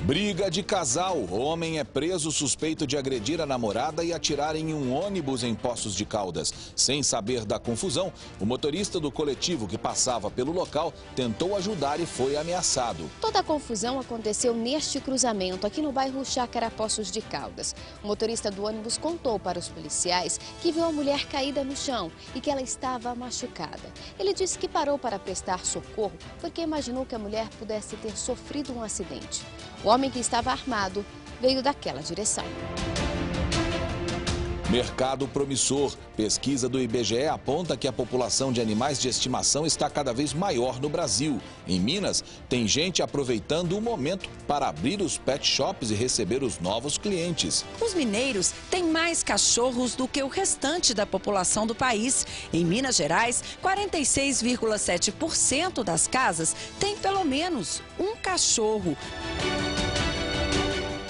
Briga de casal. O homem é preso suspeito de agredir a namorada e atirar em um ônibus em Poços de Caldas. Sem saber da confusão, o motorista do coletivo que passava pelo local tentou ajudar e foi ameaçado. Toda a confusão aconteceu neste cruzamento, aqui no bairro Chácara, Poços de Caldas. O motorista do ônibus contou para os policiais que viu a mulher caída no chão e que ela estava machucada. Ele disse que parou para prestar socorro porque imaginou que a mulher pudesse ter sofrido um acidente. O homem que estava armado veio daquela direção. Mercado promissor. Pesquisa do IBGE aponta que a população de animais de estimação está cada vez maior no Brasil. Em Minas, tem gente aproveitando o momento para abrir os pet shops e receber os novos clientes. Os mineiros têm mais cachorros do que o restante da população do país. Em Minas Gerais, 46,7% das casas têm pelo menos um cachorro.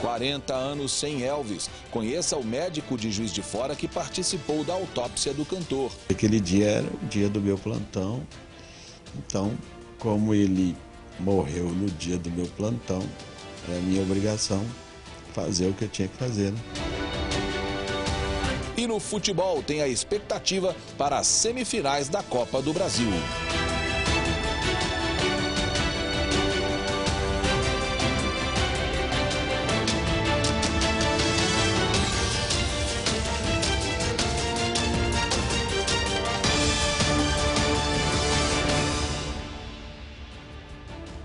40 anos sem Elvis. Conheça o médico de Juiz de Fora que participou da autópsia do cantor. Aquele dia era o dia do meu plantão, então, como ele morreu no dia do meu plantão, é minha obrigação fazer o que eu tinha que fazer, né? E no futebol tem a expectativa para as semifinais da Copa do Brasil.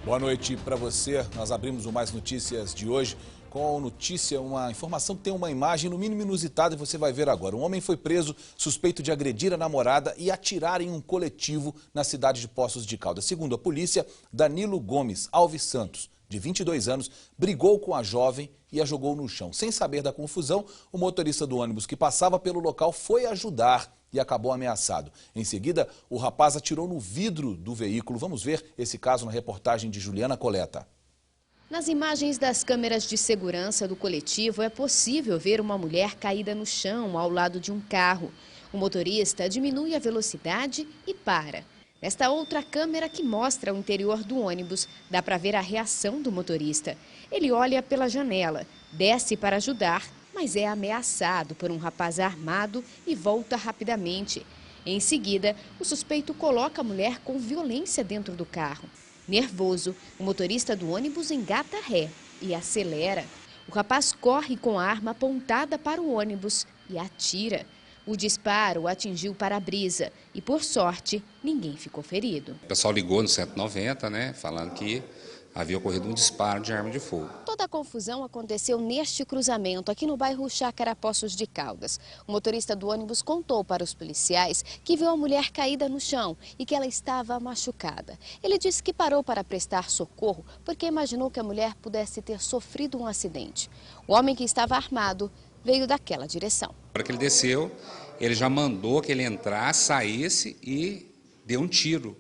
Boa noite para você. Nós abrimos o Mais Notícias de hoje com uma informação que tem uma imagem no mínimo inusitada e você vai ver agora. Um homem foi preso suspeito de agredir a namorada e atirar em um coletivo na cidade de Poços de Caldas. Segundo a polícia, Danilo Gomes Alves Santos, de 22 anos, brigou com a jovem e a jogou no chão. Sem saber da confusão, o motorista do ônibus que passava pelo local foi ajudar e acabou ameaçado. Em seguida, o rapaz atirou no vidro do veículo. Vamos ver esse caso na reportagem de Juliana Coleta. Nas imagens das câmeras de segurança do coletivo, é possível ver uma mulher caída no chão ao lado de um carro. O motorista diminui a velocidade e para. Nesta outra câmera que mostra o interior do ônibus, dá para ver a reação do motorista. Ele olha pela janela, desce para ajudar, mas é ameaçado por um rapaz armado e volta rapidamente. Em seguida, o suspeito coloca a mulher com violência dentro do carro. Nervoso, o motorista do ônibus engata ré e acelera. O rapaz corre com a arma apontada para o ônibus e atira. O disparo atingiu o para-brisa e, por sorte, ninguém ficou ferido. O pessoal ligou no 190, né, falando que havia ocorrido um disparo de arma de fogo. Toda a confusão aconteceu neste cruzamento, aqui no bairro Chácara, Poços de Caldas. O motorista do ônibus contou para os policiais que viu a mulher caída no chão e que ela estava machucada. Ele disse que parou para prestar socorro porque imaginou que a mulher pudesse ter sofrido um acidente. O homem que estava armado veio daquela direção. Na hora que ele desceu, ele já mandou que ele entrasse, saísse e deu um tiro,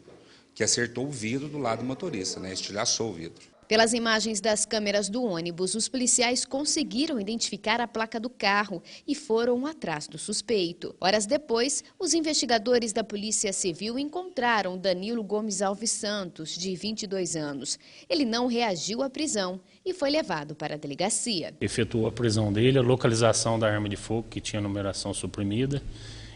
que acertou o vidro do lado do motorista, né? Estilhaçou o vidro. Pelas imagens das câmeras do ônibus, os policiais conseguiram identificar a placa do carro e foram atrás do suspeito. Horas depois, os investigadores da Polícia Civil encontraram Danilo Gomes Alves Santos, de 22 anos. Ele não reagiu à prisão e foi levado para a delegacia. Efetuou a prisão dele, a localização da arma de fogo, que tinha numeração suprimida,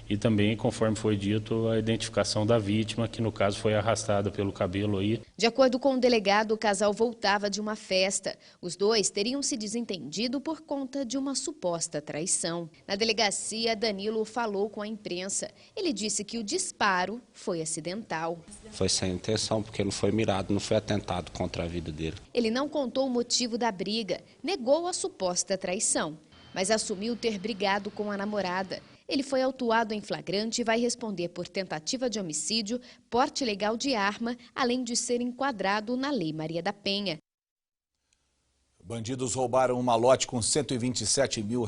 e também, conforme foi dito, a identificação da vítima, que no caso foi arrastada pelo cabelo aí. De acordo com o delegado, o casal voltava de uma festa. Os dois teriam se desentendido por conta de uma suposta traição. Na delegacia, Danilo falou com a imprensa. Ele disse que o disparo foi acidental. Foi sem intenção, porque não foi mirado, não foi atentado contra a vida dele. Ele não contou o motivo da briga, negou a suposta traição, mas assumiu ter brigado com a namorada. Ele foi autuado em flagrante e vai responder por tentativa de homicídio, porte ilegal de arma, além de ser enquadrado na Lei Maria da Penha. Bandidos roubaram um malote com R$127 mil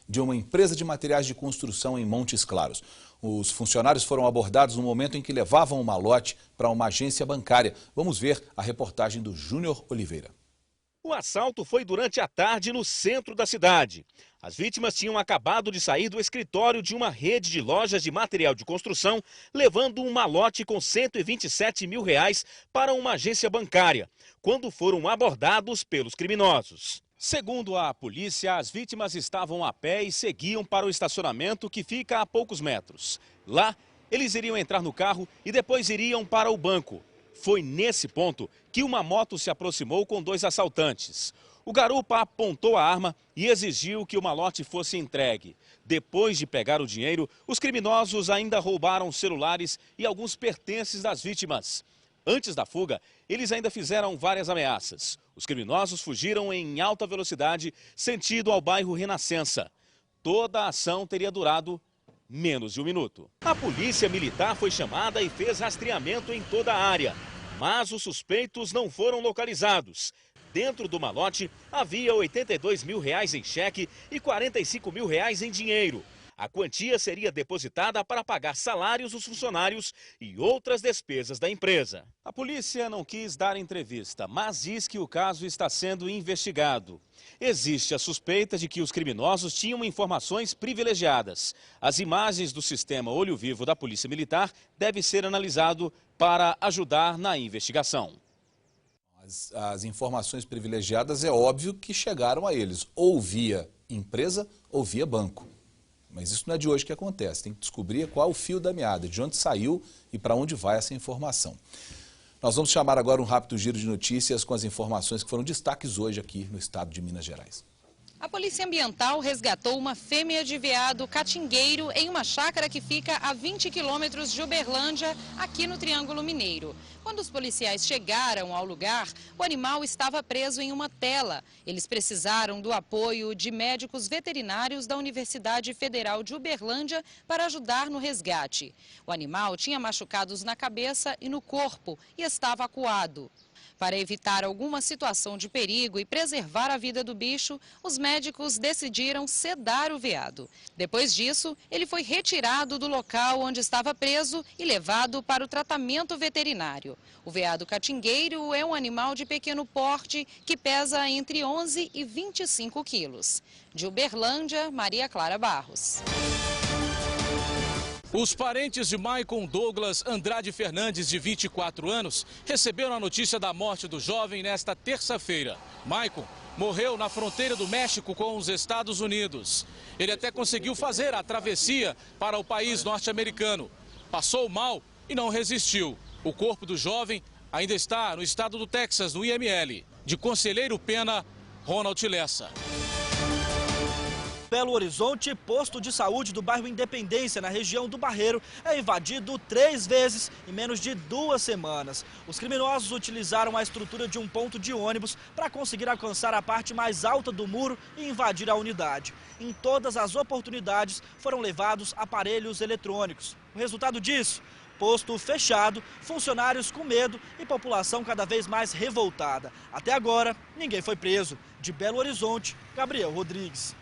de uma empresa de materiais de construção em Montes Claros. Os funcionários foram abordados no momento em que levavam o malote para uma agência bancária. Vamos ver a reportagem do Júnior Oliveira. O assalto foi durante a tarde no centro da cidade. As vítimas tinham acabado de sair do escritório de uma rede de lojas de material de construção, levando um malote com R$127 mil para uma agência bancária, quando foram abordados pelos criminosos. Segundo a polícia, as vítimas estavam a pé e seguiam para o estacionamento que fica a poucos metros. Lá, eles iriam entrar no carro e depois iriam para o banco. Foi nesse ponto que uma moto se aproximou com 2 assaltantes. O garupa apontou a arma e exigiu que o malote fosse entregue. Depois de pegar o dinheiro, os criminosos ainda roubaram celulares e alguns pertences das vítimas. Antes da fuga, eles ainda fizeram várias ameaças. Os criminosos fugiram em alta velocidade, sentido ao bairro Renascença. Toda a ação teria durado menos de 1 minuto. A polícia militar foi chamada e fez rastreamento em toda a área, mas os suspeitos não foram localizados. Dentro do malote havia R$82 mil em cheque e R$45 mil em dinheiro. A quantia seria depositada para pagar salários dos funcionários e outras despesas da empresa. A polícia não quis dar entrevista, mas diz que o caso está sendo investigado. Existe a suspeita de que os criminosos tinham informações privilegiadas. As imagens do sistema Olho Vivo da Polícia Militar devem ser analisadas para ajudar na investigação. As informações privilegiadas é óbvio que chegaram a eles, ou via empresa ou via banco. Mas isso não é de hoje que acontece, tem que descobrir qual é o fio da meada, de onde saiu e para onde vai essa informação. Nós vamos chamar agora um rápido giro de notícias com as informações que foram destaques hoje aqui no estado de Minas Gerais. A Polícia Ambiental resgatou uma fêmea de veado catingueiro em uma chácara que fica a 20 quilômetros de Uberlândia, aqui no Triângulo Mineiro. Quando os policiais chegaram ao lugar, o animal estava preso em uma tela. Eles precisaram do apoio de médicos veterinários da Universidade Federal de Uberlândia para ajudar no resgate. O animal tinha machucados na cabeça e no corpo e estava acuado. Para evitar alguma situação de perigo e preservar a vida do bicho, os médicos decidiram sedar o veado. Depois disso, ele foi retirado do local onde estava preso e levado para o tratamento veterinário. O veado catingueiro é um animal de pequeno porte que pesa entre 11 e 25 quilos. De Uberlândia, Maria Clara Barros. Os parentes de Maicon Douglas Andrade Fernandes, de 24 anos, receberam a notícia da morte do jovem nesta terça-feira. Maicon morreu na fronteira do México com os Estados Unidos. Ele até conseguiu fazer a travessia para o país norte-americano. Passou mal e não resistiu. O corpo do jovem ainda está no estado do Texas, no IML. De Conselheiro Pena, Ronald Lessa. Belo Horizonte, posto de saúde do bairro Independência, na região do Barreiro, é invadido 3 vezes em menos de 2 semanas. Os criminosos utilizaram a estrutura de um ponto de ônibus para conseguir alcançar a parte mais alta do muro e invadir a unidade. Em todas as oportunidades foram levados aparelhos eletrônicos. O resultado disso? Posto fechado, funcionários com medo e população cada vez mais revoltada. Até agora, ninguém foi preso. De Belo Horizonte, Gabriel Rodrigues.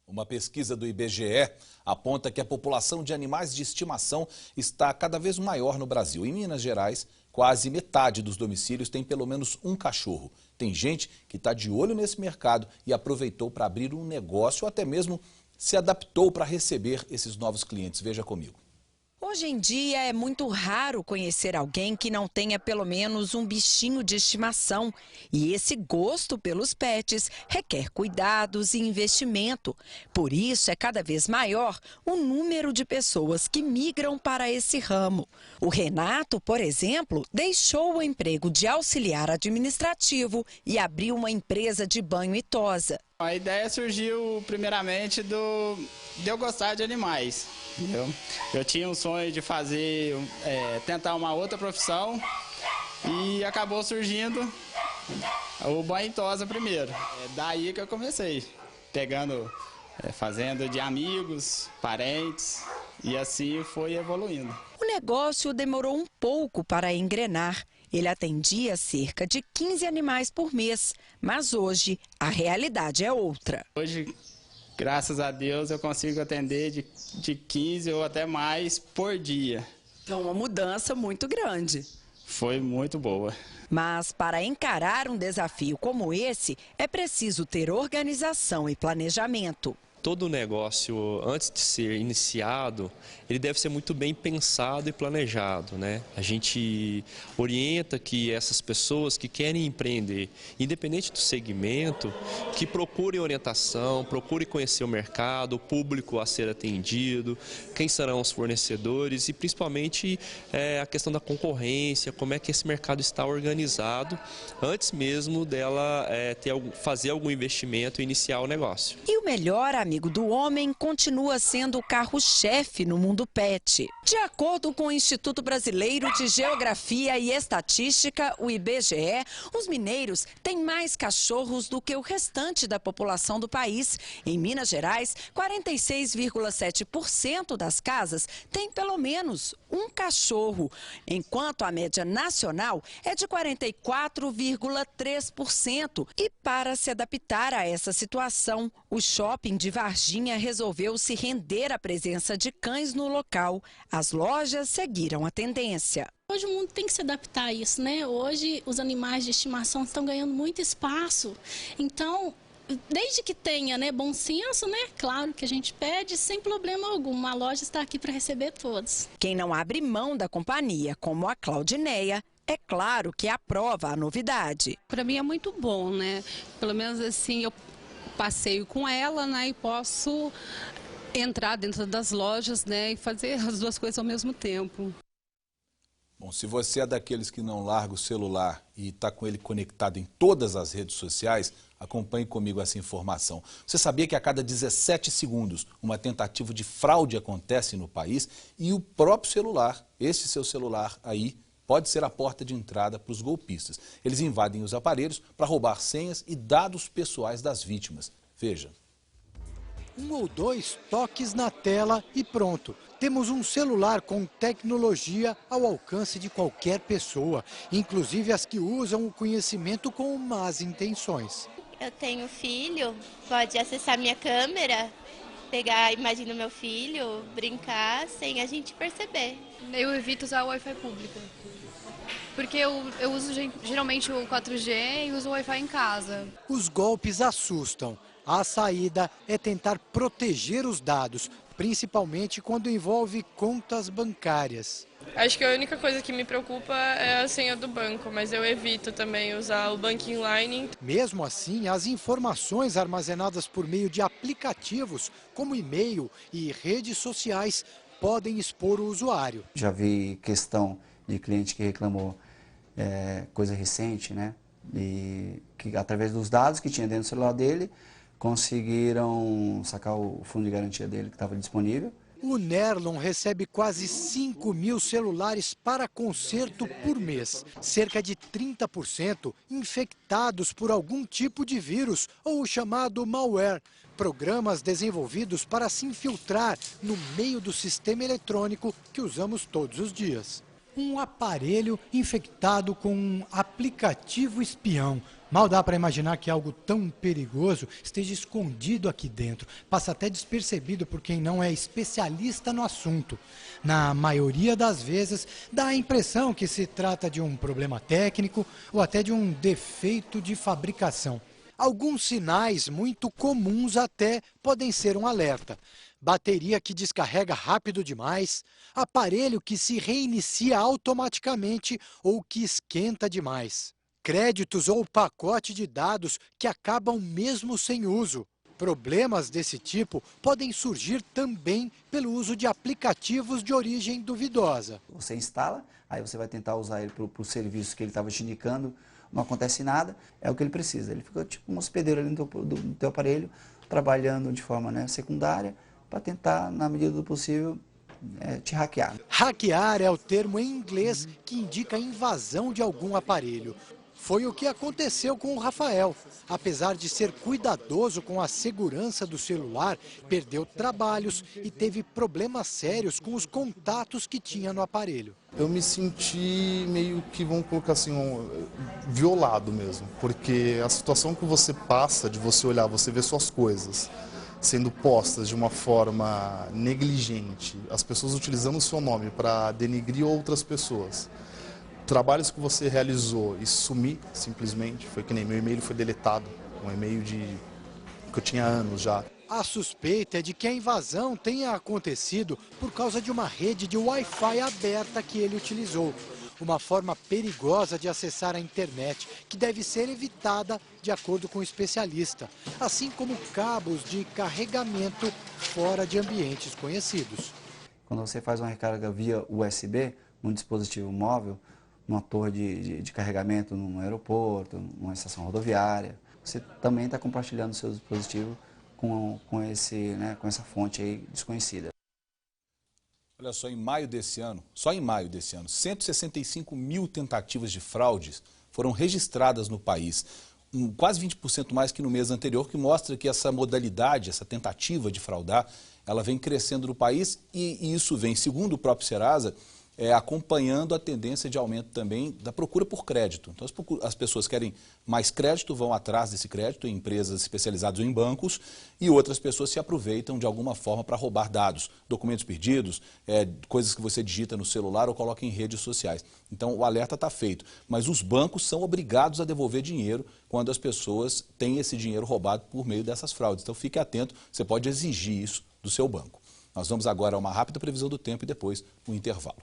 Uma pesquisa do IBGE aponta que a população de animais de estimação está cada vez maior no Brasil. Em Minas Gerais, quase metade dos domicílios tem pelo menos um cachorro. Tem gente que está de olho nesse mercado e aproveitou para abrir um negócio ou até mesmo se adaptou para receber esses novos clientes. Veja comigo. Hoje em dia é muito raro conhecer alguém que não tenha pelo menos um bichinho de estimação. E esse gosto pelos pets requer cuidados e investimento. Por isso é cada vez maior o número de pessoas que migram para esse ramo. O Renato, por exemplo, deixou o emprego de auxiliar administrativo e abriu uma empresa de banho e tosa. A ideia surgiu primeiramente de eu gostar de animais, entendeu? Eu tinha um sonho de fazer, tentar uma outra profissão e acabou surgindo o banho e tosa primeiro. É daí que eu comecei, fazendo de amigos, parentes e assim foi evoluindo. O negócio demorou um pouco para engrenar. Ele atendia cerca de 15 animais por mês, mas hoje a realidade é outra. Hoje, graças a Deus, eu consigo atender de 15 ou até mais por dia. Então, uma mudança muito grande. Foi muito boa. Mas para encarar um desafio como esse, é preciso ter organização e planejamento. Todo negócio, antes de ser iniciado, ele deve ser muito bem pensado e planejado, né? A gente orienta que essas pessoas que querem empreender, independente do segmento, que procurem orientação, procurem conhecer o mercado, o público a ser atendido, quem serão os fornecedores e principalmente a questão da concorrência, como é que esse mercado está organizado, antes mesmo dela fazer algum investimento e iniciar o negócio. E o melhor, amigo do homem, continua sendo o carro-chefe no mundo pet. De acordo com o Instituto Brasileiro de Geografia e Estatística, o IBGE, os mineiros têm mais cachorros do que o restante da população do país. Em Minas Gerais, 46,7% das casas têm pelo menos um cachorro, enquanto a média nacional é de 44,3%. E para se adaptar a essa situação, o shopping de Varginha resolveu se render à presença de cães no local. As lojas seguiram a tendência. Hoje o mundo tem que se adaptar a isso, né? Hoje os animais de estimação estão ganhando muito espaço. Então, desde que tenha, né, bom senso, né? Claro que a gente pede sem problema algum. A loja está aqui para receber todos. Quem não abre mão da companhia, como a Claudineia, é claro que aprova a novidade. Para mim é muito bom, né? Pelo menos assim eu passeio com ela, né, e posso entrar dentro das lojas, né, e fazer as duas coisas ao mesmo tempo. Bom, se você é daqueles que não larga o celular e está com ele conectado em todas as redes sociais, acompanhe comigo essa informação. Você sabia que a cada 17 segundos uma tentativa de fraude acontece no país e o próprio celular, esse seu celular aí, pode ser a porta de entrada para os golpistas. Eles invadem os aparelhos para roubar senhas e dados pessoais das vítimas. Veja. 1 ou 2 toques na tela e pronto. Temos um celular com tecnologia ao alcance de qualquer pessoa, inclusive as que usam o conhecimento com más intenções. Eu tenho filho, pode acessar minha câmera, pegar a imagem do meu filho, brincar sem a gente perceber. Eu evito usar o Wi-Fi público, porque eu uso geralmente o 4G e uso o Wi-Fi em casa. Os golpes assustam. A saída é tentar proteger os dados, principalmente quando envolve contas bancárias. Acho que a única coisa que me preocupa é a senha do banco, mas eu evito também usar o banking line. Mesmo assim, as informações armazenadas por meio de aplicativos, como e-mail e redes sociais, podem expor o usuário. Já vi questão de cliente que reclamou coisa recente, né? E que através dos dados que tinha dentro do celular dele, conseguiram sacar o fundo de garantia dele que estava disponível. O Nerlon recebe quase 5.000 celulares para conserto por mês. Cerca de 30% infectados por algum tipo de vírus ou o chamado malware. Programas desenvolvidos para se infiltrar no meio do sistema eletrônico que usamos todos os dias. Um aparelho infectado com um aplicativo espião. Mal dá para imaginar que algo tão perigoso esteja escondido aqui dentro. Passa até despercebido por quem não é especialista no assunto. Na maioria das vezes, dá a impressão que se trata de um problema técnico ou até de um defeito de fabricação. Alguns sinais muito comuns até podem ser um alerta. Bateria que descarrega rápido demais, aparelho que se reinicia automaticamente ou que esquenta demais. Créditos ou pacote de dados que acabam mesmo sem uso. Problemas desse tipo podem surgir também pelo uso de aplicativos de origem duvidosa. Você instala, aí você vai tentar usar ele para o serviço que ele estava te indicando, não acontece nada, é o que ele precisa. Ele fica tipo um hospedeiro ali no teu aparelho, trabalhando de forma secundária, para tentar, na medida do possível, te hackear. Hackear é o termo em inglês que indica a invasão de algum aparelho. Foi o que aconteceu com o Rafael. Apesar de ser cuidadoso com a segurança do celular, perdeu trabalhos e teve problemas sérios com os contatos que tinha no aparelho. Eu me senti meio que, vamos colocar assim, violado mesmo, porque a situação que você passa de você olhar, você ver suas coisas sendo postas de uma forma negligente, as pessoas utilizando o seu nome para denigrir outras pessoas. Trabalhos que você realizou e sumir simplesmente, foi que nem meu e-mail foi deletado, um e-mail que eu tinha anos já. A suspeita é de que a invasão tenha acontecido por causa de uma rede de Wi-Fi aberta que ele utilizou. Uma forma perigosa de acessar a internet, que deve ser evitada de acordo com o especialista, assim como cabos de carregamento fora de ambientes conhecidos. Quando você faz uma recarga via USB, num dispositivo móvel, numa torre de carregamento num aeroporto, numa estação rodoviária, você também está compartilhando o seu dispositivo com essa fonte aí desconhecida. Olha só, só em maio desse ano, 165 mil tentativas de fraudes foram registradas no país, quase 20% mais que no mês anterior, que mostra que essa modalidade, essa tentativa de fraudar, ela vem crescendo no país e isso vem, segundo o próprio Serasa, acompanhando a tendência de aumento também da procura por crédito. Então as pessoas querem mais crédito, vão atrás desse crédito em empresas especializadas ou em bancos e outras pessoas se aproveitam de alguma forma para roubar dados, documentos perdidos, coisas que você digita no celular ou coloca em redes sociais. Então o alerta está feito, mas os bancos são obrigados a devolver dinheiro quando as pessoas têm esse dinheiro roubado por meio dessas fraudes. Então fique atento, você pode exigir isso do seu banco. Nós vamos agora a uma rápida previsão do tempo e depois um intervalo.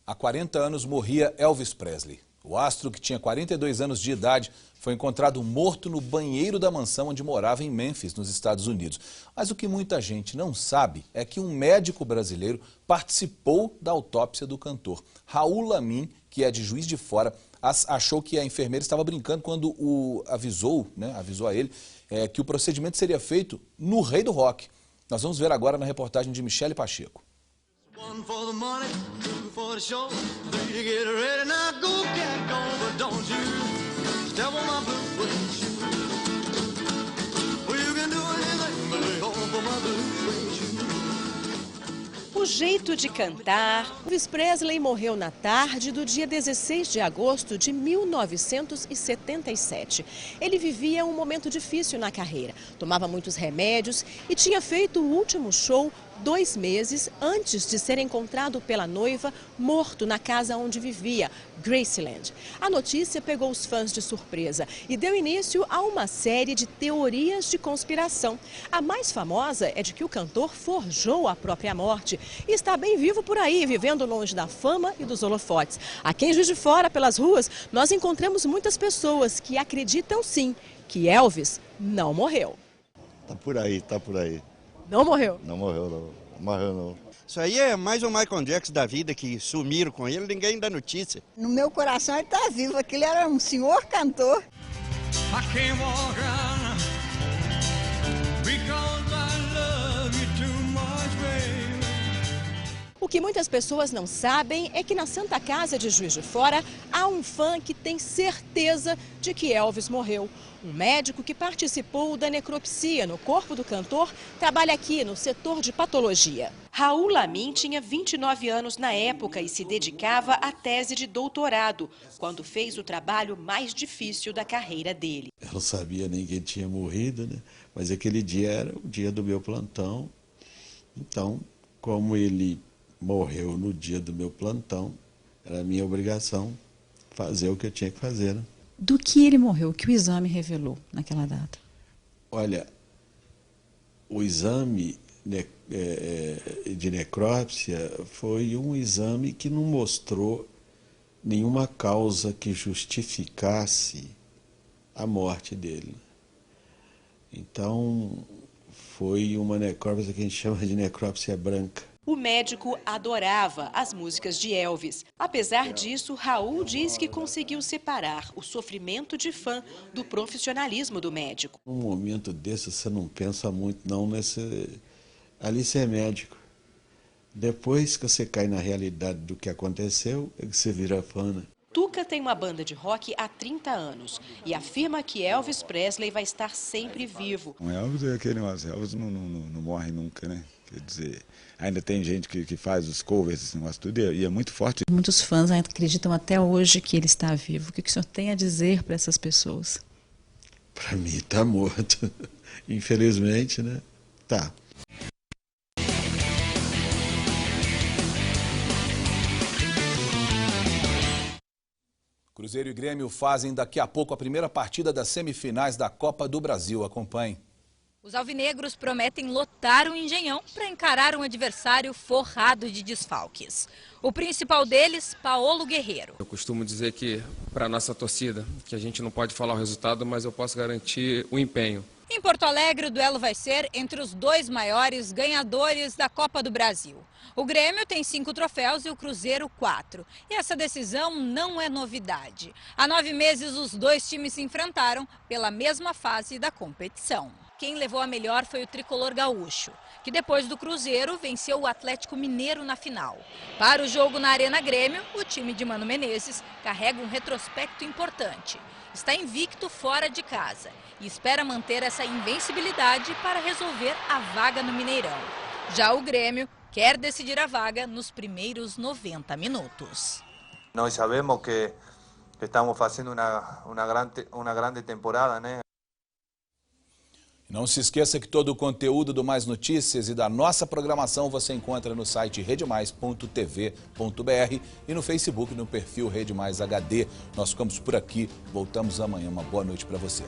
Há 40 anos morria Elvis Presley. O astro, que tinha 42 anos de idade, foi encontrado morto no banheiro da mansão onde morava em Memphis, nos Estados Unidos. Mas o que muita gente não sabe é que um médico brasileiro participou da autópsia do cantor. Raul Lamin, que é de Juiz de Fora, achou que a enfermeira estava brincando quando avisou a ele que o procedimento seria feito no Rei do Rock. Nós vamos ver agora na reportagem de Michele Pacheco. One for the money, two for the show, three to get ready, now go cat go, but don't you step on my blue suede shoe. Well, you can do anything but lay off of my blue suede shoe. O jeito de cantar. Elvis Presley morreu na tarde do dia 16 de agosto de 1977. Ele vivia um momento difícil na carreira, tomava muitos remédios e tinha feito o último show 2 meses antes de ser encontrado pela noiva morto na casa onde vivia, Graceland. A notícia pegou os fãs de surpresa e deu início a uma série de teorias de conspiração. A mais famosa é de que o cantor forjou a própria morte e está bem vivo por aí, vivendo longe da fama e dos holofotes. Aqui em Juiz de Fora, pelas ruas, nós encontramos muitas pessoas que acreditam sim que Elvis não morreu. Tá por aí, tá por aí. Não morreu? Não morreu, não. Morreu, não. Isso aí é mais um Michael Jackson da vida, que sumiram com ele, ninguém dá notícia. No meu coração ele está vivo, aquele era um senhor cantor. I can't walk around because I love you too much, baby. O que muitas pessoas não sabem é que na Santa Casa de Juiz de Fora há um fã que tem certeza de que Elvis morreu. Um médico que participou da necropsia no corpo do cantor trabalha aqui no setor de patologia. Raul Lamin tinha 29 anos na época e se dedicava à tese de doutorado, quando fez o trabalho mais difícil da carreira dele. Eu não sabia nem que ele tinha morrido, né? Mas aquele dia era o dia do meu plantão. Então, como ele morreu no dia do meu plantão, era minha obrigação fazer o que eu tinha que fazer, né? Do que ele morreu, o que o exame revelou naquela data? Olha, o exame de necrópsia foi um exame que não mostrou nenhuma causa que justificasse a morte dele. Então, foi uma necrópsia que a gente chama de necrópsia branca. O médico adorava as músicas de Elvis. Apesar disso, Raul diz que conseguiu separar o sofrimento de fã do profissionalismo do médico. Num momento desse, você não pensa muito não nesse... Ali você é médico. Depois que você cai na realidade do que aconteceu, é que você vira fã, né? Tuca tem uma banda de rock há 30 anos e afirma que Elvis Presley vai estar sempre vivo. O Elvis é aquele negócio, Elvis não morre nunca, né? Quer dizer, ainda tem gente que faz os covers, esse negócio tudo, e é muito forte. Muitos fãs ainda acreditam até hoje que ele está vivo. O que o senhor tem a dizer para essas pessoas? Para mim está morto. Infelizmente, né? Tá. Cruzeiro e Grêmio fazem daqui a pouco a primeira partida das semifinais da Copa do Brasil. Acompanhe. Os alvinegros prometem lotar o Engenhão para encarar um adversário forrado de desfalques. O principal deles, Paolo Guerreiro. Eu costumo dizer que, para a nossa torcida, que a gente não pode falar o resultado, mas eu posso garantir o empenho. Em Porto Alegre, o duelo vai ser entre os dois maiores ganhadores da Copa do Brasil. O Grêmio tem 5 troféus e o Cruzeiro 4. E essa decisão não é novidade. Há 9 meses, os dois times se enfrentaram pela mesma fase da competição. Quem levou a melhor foi o tricolor gaúcho, que depois do Cruzeiro venceu o Atlético Mineiro na final. Para o jogo na Arena Grêmio, o time de Mano Menezes carrega um retrospecto importante. Está invicto fora de casa e espera manter essa invencibilidade para resolver a vaga no Mineirão. Já o Grêmio quer decidir a vaga nos primeiros 90 minutos. Nós sabemos que estamos fazendo uma grande temporada, né? Não se esqueça que todo o conteúdo do Mais Notícias e da nossa programação você encontra no site redemais.tv.br e no Facebook no perfil Rede Mais HD. Nós ficamos por aqui, voltamos amanhã. Uma boa noite para você.